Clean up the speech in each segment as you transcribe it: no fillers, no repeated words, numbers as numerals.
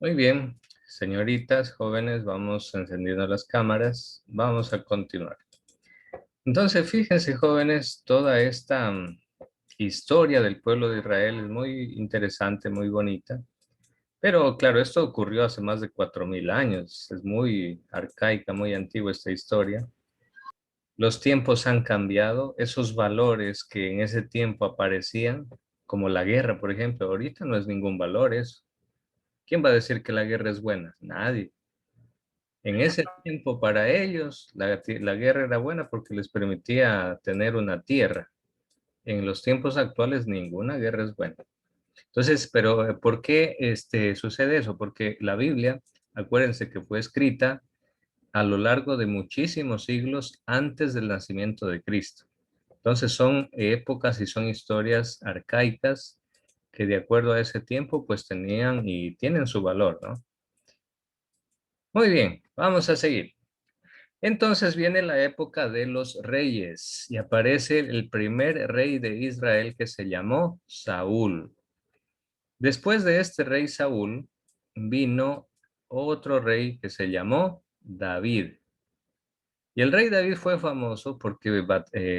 Muy bien, señoritas, jóvenes, vamos encendiendo las cámaras. Vamos a continuar. Entonces, fíjense, jóvenes, toda esta historia del pueblo de Israel es muy interesante, muy bonita. Pero claro, esto ocurrió hace más de 4000 años. Es muy arcaica, muy antigua esta historia. Los tiempos han cambiado. Esos valores que en ese tiempo aparecían, como la guerra, por ejemplo, ahorita no es ningún valor eso. ¿Quién va a decir que la guerra es buena? Nadie. En ese tiempo para ellos la guerra era buena porque les permitía tener una tierra. En los tiempos actuales ninguna guerra es buena. Entonces, pero ¿por qué sucede eso? Porque la Biblia, acuérdense que fue escrita a lo largo de muchísimos siglos antes del nacimiento de Cristo. Entonces son épocas y son historias arcaicas que de acuerdo a ese tiempo pues tenían y tienen su valor, ¿no? Muy bien, vamos a seguir. Entonces viene la época de los reyes y aparece el primer rey de Israel que se llamó Saúl. Después de este rey Saúl vino otro rey que se llamó David. Y el rey David fue famoso porque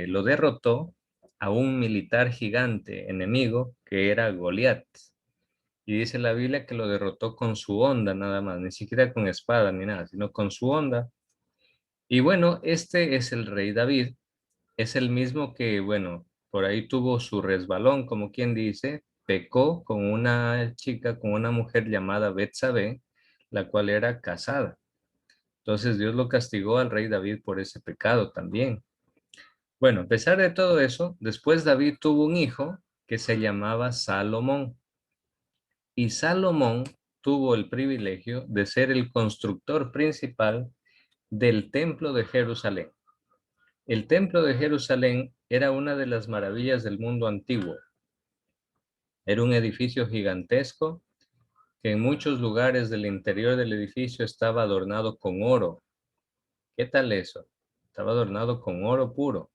lo derrotó a un militar gigante enemigo que era Goliat. Y dice la Biblia que lo derrotó con su honda nada más, ni siquiera con espada ni nada, sino con su honda. Y bueno, este es el rey David. Es el mismo que, bueno, por ahí tuvo su resbalón, como quien dice, pecó con una chica, con una mujer llamada Betsabé, la cual era casada. Entonces Dios lo castigó al rey David por ese pecado también. Bueno, a pesar de todo eso, después David tuvo un hijo que se llamaba Salomón. Y Salomón tuvo el privilegio de ser el constructor principal del templo de Jerusalén. El templo de Jerusalén era una de las maravillas del mundo antiguo. Era un edificio gigantesco que en muchos lugares del interior del edificio estaba adornado con oro. ¿Qué tal eso? Estaba adornado con oro puro.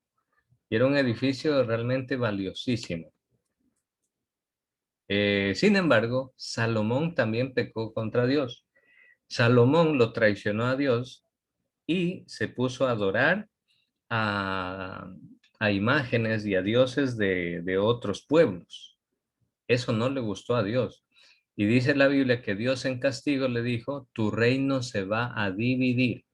Y era un edificio realmente valiosísimo. Sin embargo, Salomón también pecó contra Dios. Salomón lo traicionó a Dios y se puso a adorar a, a imágenes y a dioses de otros pueblos. Eso no le gustó a Dios. Y dice la Biblia que Dios en castigo le dijo, tu reino se va a dividir.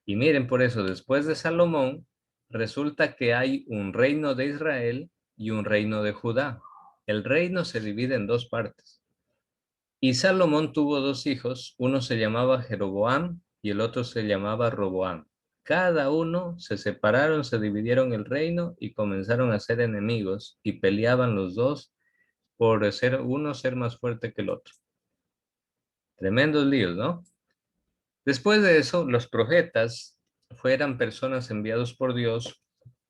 Y miren por eso, después de Salomón, resulta que hay un reino de Israel y un reino de Judá. El reino se divide en dos partes. Y Salomón tuvo dos hijos, uno se llamaba Jeroboam y el otro se llamaba Roboam. Cada uno se separaron, se dividieron el reino y comenzaron a ser enemigos y peleaban los dos por ser uno ser más fuerte que el otro. Tremendos líos, ¿no? Después de eso, los profetas fueran personas enviados por Dios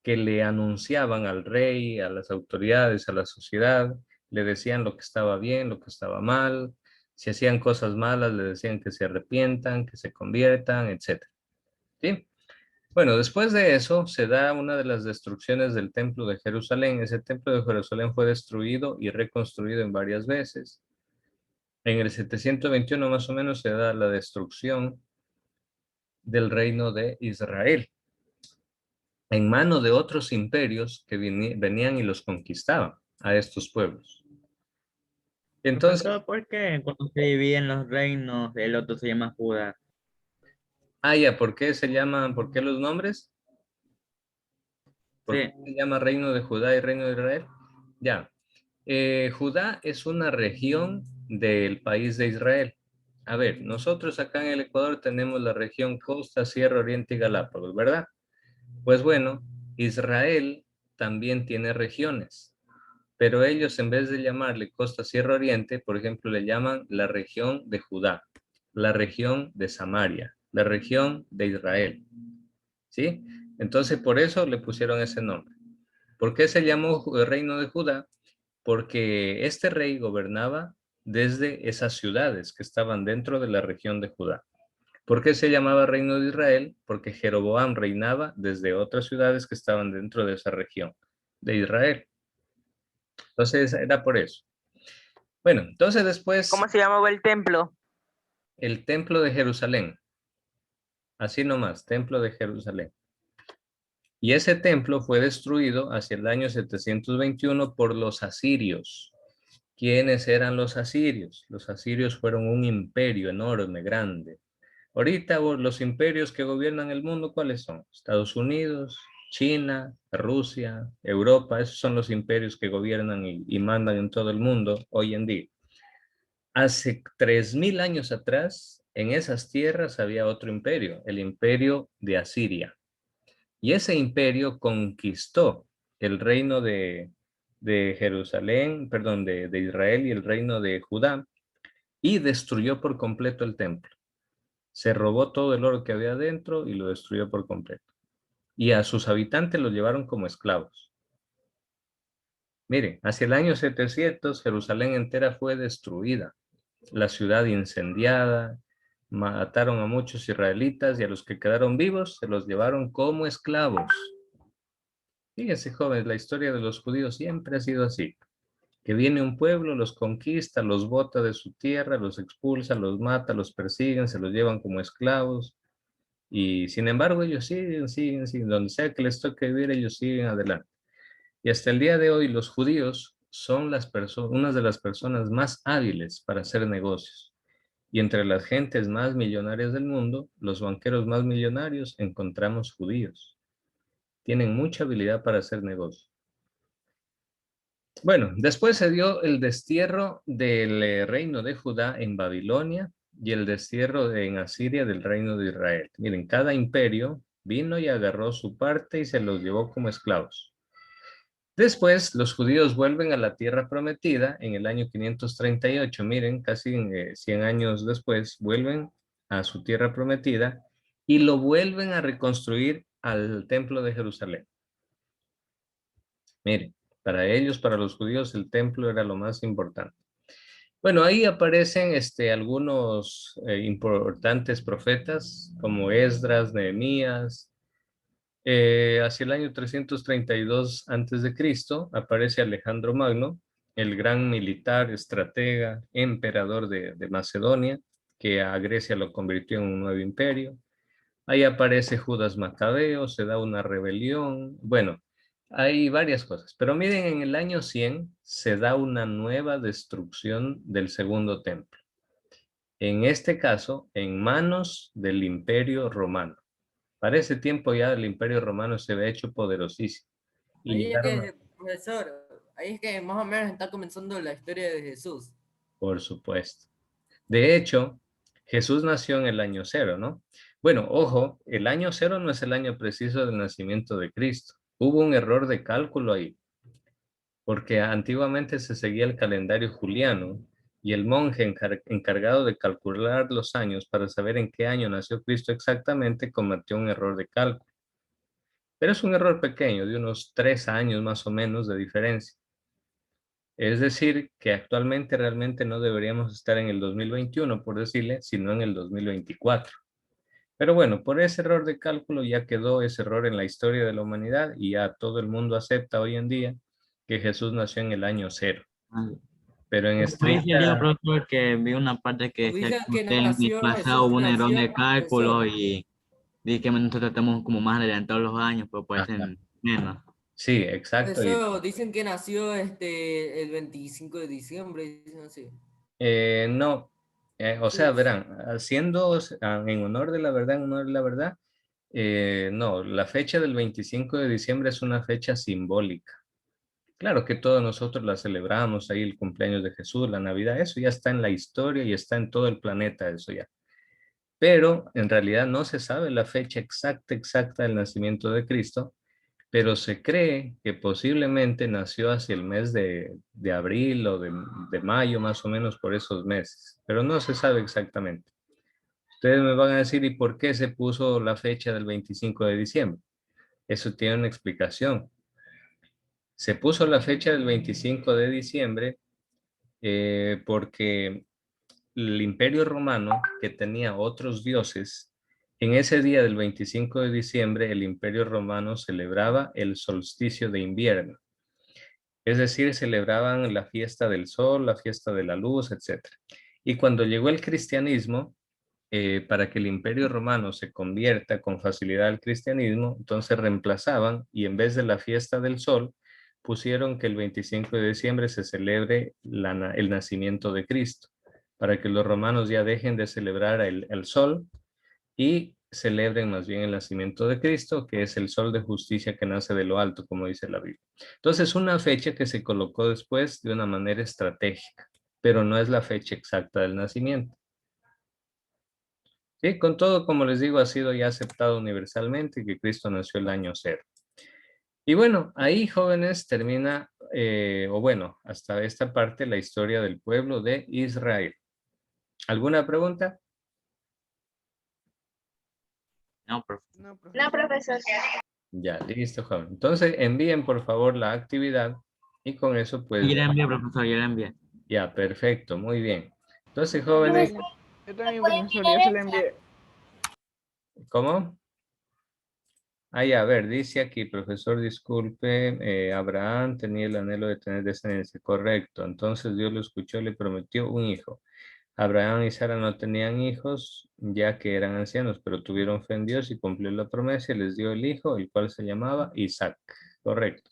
que le anunciaban al rey, a las autoridades, a la sociedad, le decían lo que estaba bien, lo que estaba mal, si hacían cosas malas, le decían que se arrepientan, que se conviertan, etcétera. ¿Sí? Bueno, después de eso se da una de las destrucciones del templo de Jerusalén. Ese templo de Jerusalén fue destruido y reconstruido en varias veces. En el 721 más o menos se da la destrucción del reino de Israel en manos de otros imperios que venían y los conquistaban a estos pueblos. Entonces, Profesor, ¿por qué cuando se dividen los reinos, el otro se llama Judá? ya, ¿por qué se llaman, por qué los nombres? ¿Por qué Sí, se llama reino de Judá y reino de Israel? Ya, Judá es una región del país de Israel. A ver, nosotros acá en el Ecuador tenemos la región Costa, Sierra, Oriente y Galápagos, ¿verdad? Pues bueno, Israel también tiene regiones, pero ellos en vez de llamarle Costa Sierra Oriente, por ejemplo, le llaman la región de Judá, la región de Samaria, la región de Israel, ¿sí? Entonces por eso le pusieron ese nombre. ¿Por qué se llamó Reino de Judá? Porque este rey gobernaba desde esas ciudades que estaban dentro de la región de Judá. ¿Por qué se llamaba Reino de Israel? Porque Jeroboam reinaba desde otras ciudades que estaban dentro de esa región de Israel. Entonces era por eso. Bueno, entonces ¿Cómo después, se llamaba el templo? el templo de Jerusalén. Así nomás, templo de Jerusalén. Y ese templo fue destruido hacia el año 721 por los asirios. ¿Quiénes eran los asirios? Los asirios fueron un imperio enorme, grande. Ahorita los imperios que gobiernan el mundo, ¿cuáles son? Estados Unidos, China, Rusia, Europa, esos son los imperios que gobiernan y mandan en todo el mundo hoy en día. Hace 3000 años atrás, en esas tierras había otro imperio, el imperio de Asiria. Y ese imperio conquistó el reino de Jerusalén, perdón, de Israel y el reino de Judá y destruyó por completo el templo. Se robó todo el oro que había dentro y lo destruyó por completo. Y a sus habitantes los llevaron como esclavos. Miren, hacia el año 700 Jerusalén entera fue destruida, la ciudad incendiada, mataron a muchos israelitas y a los que quedaron vivos se los llevaron como esclavos. Fíjense, jóvenes, la historia de los judíos siempre ha sido así, que viene un pueblo, los conquista, los bota de su tierra, los expulsa, los mata, los persiguen, se los llevan como esclavos, y sin embargo ellos siguen, donde sea que les toque vivir, ellos siguen adelante. Y hasta el día de hoy los judíos son unas de las personas más hábiles para hacer negocios. Y entre las gentes más millonarias del mundo, los banqueros más millonarios, encontramos judíos. Tienen mucha habilidad para hacer negocios. Bueno, después se dio el destierro del reino de Judá en Babilonia y el destierro en Asiria del reino de Israel. Miren, cada imperio vino y agarró su parte y se los llevó como esclavos. Después, los judíos vuelven a la tierra prometida en el año 538. Miren, casi 100 años después, vuelven a su tierra prometida y lo vuelven a reconstruir al templo de Jerusalén. Miren, para ellos, para los judíos, el templo era lo más importante. Bueno, ahí aparecen algunos importantes profetas como Esdras, Nehemías. Hacia el año 332 antes de Cristo aparece Alejandro Magno, el gran militar, estratega, emperador de Macedonia, que a Grecia lo convirtió en un nuevo imperio. Ahí aparece Judas Macabeo, se da una rebelión. Bueno, hay varias cosas. Pero miren, en el año 100 se da una nueva destrucción del segundo templo. En este caso, en manos del Imperio Romano. Para ese tiempo ya el Imperio Romano se había hecho poderosísimo. Y Ahí es llegaron a, que, profesor, ahí es que más o menos está comenzando la historia de Jesús. por supuesto. De hecho, Jesús nació en el año cero, ¿no? Bueno, ojo, el año cero no es el año preciso del nacimiento de Cristo. Hubo un error de cálculo ahí, porque antiguamente se seguía el calendario juliano y el monje encargado de calcular los años para saber en qué año nació Cristo exactamente cometió un error de cálculo. Pero es un error pequeño, de unos 3 años más o menos de diferencia. Es decir, que actualmente realmente no deberíamos estar en el 2021, por decirle, sino en el 2024. Pero bueno, por ese error de cálculo ya quedó ese error en la historia de la humanidad y ya todo el mundo acepta hoy en día que Jesús nació en el año cero. Pero en Como decía yo, estricta, profesor, que vi una parte que decía Dicen que que en el nació, pasado Jesús hubo un error nació, de cálculo profesor. y di que nosotros estamos como más adelantados los años, pero ajá, parecen menos. sí, exacto. Profesor, dicen que nació el 25 de diciembre, dicen así. No, o sea, Sí, verán, haciendo en honor de la verdad, en honor de la verdad, no, la fecha del 25 de diciembre es una fecha simbólica. Claro que todos nosotros la celebramos, ahí el cumpleaños de Jesús, la Navidad, eso ya está en la historia y está en todo el planeta, eso ya. Pero en realidad no se sabe la fecha exacta del nacimiento de Cristo, pero se cree que posiblemente nació hacia el mes de abril o de mayo, más o menos por esos meses, pero no se sabe exactamente. Ustedes me van a decir, ¿y por qué se puso la fecha del 25 de diciembre? Eso tiene una explicación. Se puso la fecha del 25 de diciembre porque el Imperio Romano, que tenía otros dioses, en ese día del 25 de diciembre el Imperio Romano celebraba el solsticio de invierno. Es decir, celebraban la fiesta del sol, la fiesta de la luz, etc. Y cuando llegó el cristianismo, para que el Imperio Romano se convierta con facilidad al cristianismo, entonces reemplazaban y en vez de la fiesta del sol, pusieron que el 25 de diciembre se celebre el nacimiento de Cristo, para que los romanos ya dejen de celebrar el sol y celebren más bien el nacimiento de Cristo, que es el sol de justicia que nace de lo alto, como dice la Biblia. Entonces, una fecha que se colocó después de una manera estratégica, pero no es la fecha exacta del nacimiento. Sí, con todo, como les digo, ha sido ya aceptado universalmente que Cristo nació el año cero. Y bueno, ahí, jóvenes, termina, o bueno, hasta esta parte, la historia del pueblo de Israel. ¿Alguna pregunta? No, profe. No, No, profesor. Ya, listo, joven. Entonces, envíen por favor la actividad y con eso pues Ya la envié, profesor, ya la envié. ya, perfecto, muy bien. Entonces, jóvenes, Yo también, profesor, ya se la envié. ¿cómo? Ahí, a ver, dice aquí, profesor, disculpe, Abraham tenía el anhelo de tener descendencia, correcto. Entonces Dios lo escuchó y le prometió un hijo. Abraham y Sara no tenían hijos, ya que eran ancianos, pero tuvieron fe en Dios y cumplió la promesa y les dio el hijo, el cual se llamaba Isaac. Correcto.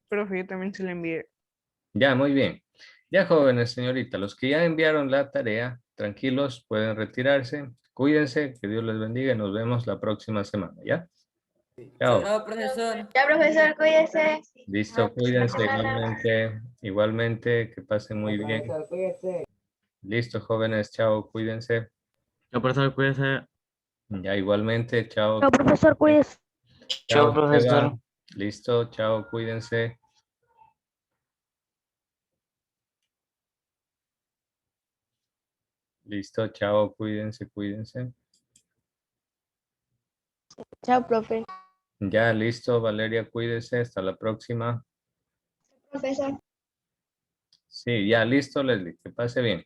Profe, yo también se la envié. Ya, muy bien. Ya, jóvenes, señorita, los que ya enviaron la tarea, tranquilos, pueden retirarse. Cuídense, que Dios les bendiga y nos vemos la próxima semana, ¿ya? Chao. Chao, profesor. Ya, profesor, cuídese. Listo, cuídense igualmente, igualmente, que pasen muy bien. Listo, jóvenes, chao, cuídense. Yo, profesor, cuídese. Ya, igualmente, chao. No, profesor, cuídese. Chao, Esteban. Listo, chao, cuídense. Listo, chao, cuídense, cuídense. Chao, profe. Ya, listo, Valeria, cuídese, hasta la próxima. Profesor. Sí, ya, listo, Leslie, que pase bien.